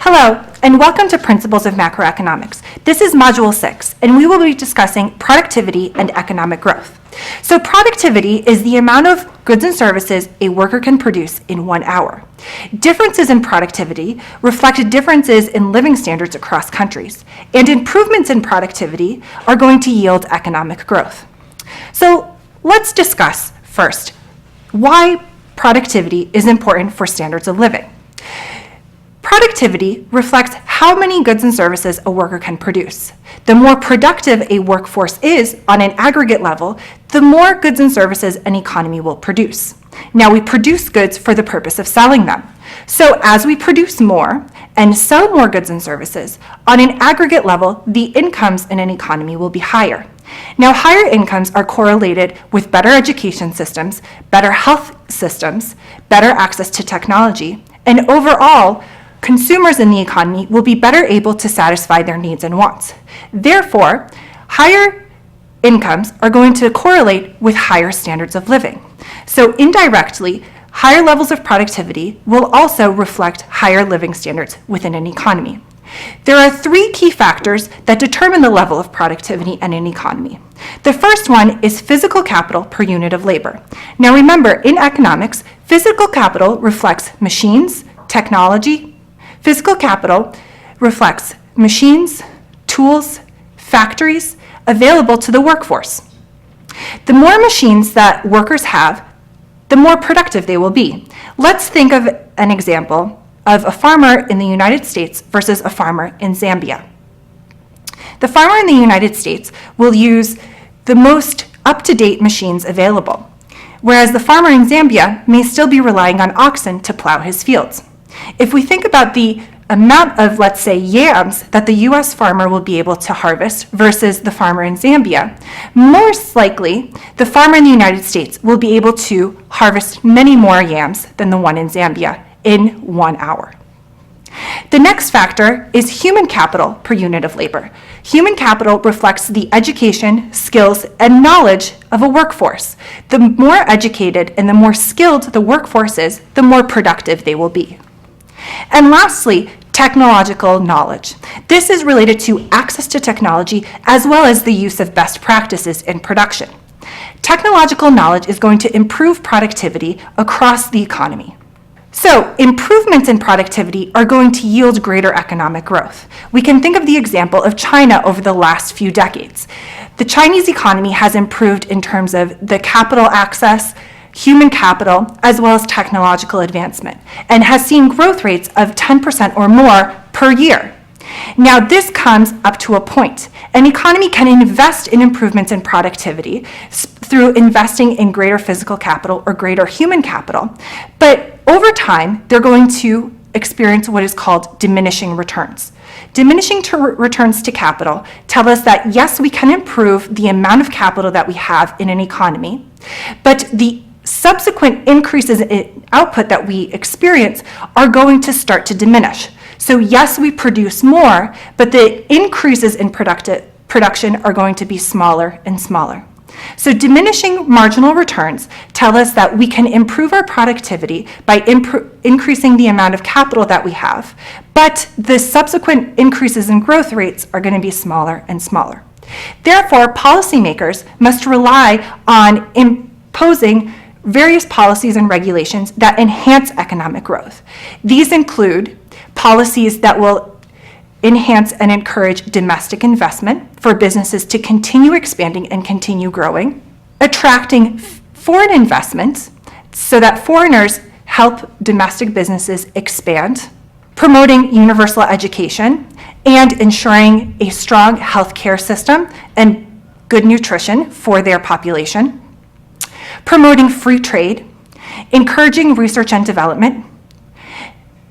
Hello, and welcome to Principles of Macroeconomics. This is Module 6, and we will be discussing productivity and economic growth. So productivity is the amount of goods and services a worker can produce in 1 hour. Differences in productivity reflect differences in living standards across countries, and improvements in productivity are going to yield economic growth. So let's discuss first why productivity is important for standards of living. Productivity reflects how many goods and services a worker can produce. The more productive a workforce is on an aggregate level, the more goods and services an economy will produce. Now, we produce goods for the purpose of selling them. So as we produce more and sell more goods and services, on an aggregate level, the incomes in an economy will be higher. Now, higher incomes are correlated with better education systems, better health systems, better access to technology, and overall, consumers in the economy will be better able to satisfy their needs and wants. Therefore, higher incomes are going to correlate with higher standards of living. So indirectly, higher levels of productivity will also reflect higher living standards within an economy. There are 3 key factors that determine the level of productivity in an economy. The first one is physical capital per unit of labor. Now remember, in economics, physical capital reflects machines, technology. Physical capital reflects machines, tools, factories available to the workforce. The more machines that workers have, the more productive they will be. Let's think of an example of a farmer in the United States versus a farmer in Zambia. The farmer in the United States will use the most up-to-date machines available, whereas the farmer in Zambia may still be relying on oxen to plow his fields. If we think about the amount of, let's say, yams that the U.S. farmer will be able to harvest versus the farmer in Zambia, most likely the farmer in the United States will be able to harvest many more yams than the one in Zambia in 1 hour. The next factor is human capital per unit of labor. Human capital reflects the education, skills, and knowledge of a workforce. The more educated and the more skilled the workforce is, the more productive they will be. And lastly, technological knowledge. This is related to access to technology as well as the use of best practices in production. Technological knowledge is going to improve productivity across the economy. So, improvements in productivity are going to yield greater economic growth. We can think of the example of China over the last few decades. The Chinese economy has improved in terms of the capital access, human capital, as well as technological advancement, and has seen growth rates of 10% or more per year. Now, this comes up to a point. An economy can invest in improvements in productivity through investing in greater physical capital or greater human capital, but over time, they're going to experience what is called diminishing returns. Diminishing returns to capital tell us that, yes, we can improve the amount of capital that we have in an economy, but the subsequent increases in output that we experience are going to start to diminish. So yes, we produce more, but the increases in production are going to be smaller and smaller. So diminishing marginal returns tell us that we can improve our productivity by increasing the amount of capital that we have, but the subsequent increases in growth rates are going to be smaller and smaller. Therefore, policymakers must rely on imposing various policies and regulations that enhance economic growth. These include policies that will enhance and encourage domestic investment for businesses to continue expanding and continue growing, attracting foreign investments so that foreigners help domestic businesses expand, promoting universal education, and ensuring a strong healthcare system and good nutrition for their population, promoting free trade, encouraging research and development,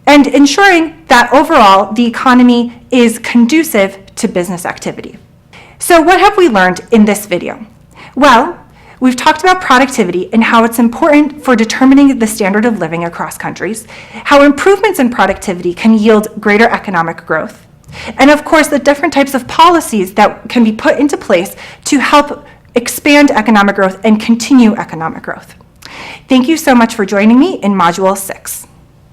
and ensuring that overall the economy is conducive to business activity. So what have we learned in this video? Well, we've talked about productivity and how it's important for determining the standard of living across countries, how improvements in productivity can yield greater economic growth, and of course the different types of policies that can be put into place to help expand economic growth and continue economic growth. Thank you so much for joining me in Module 6.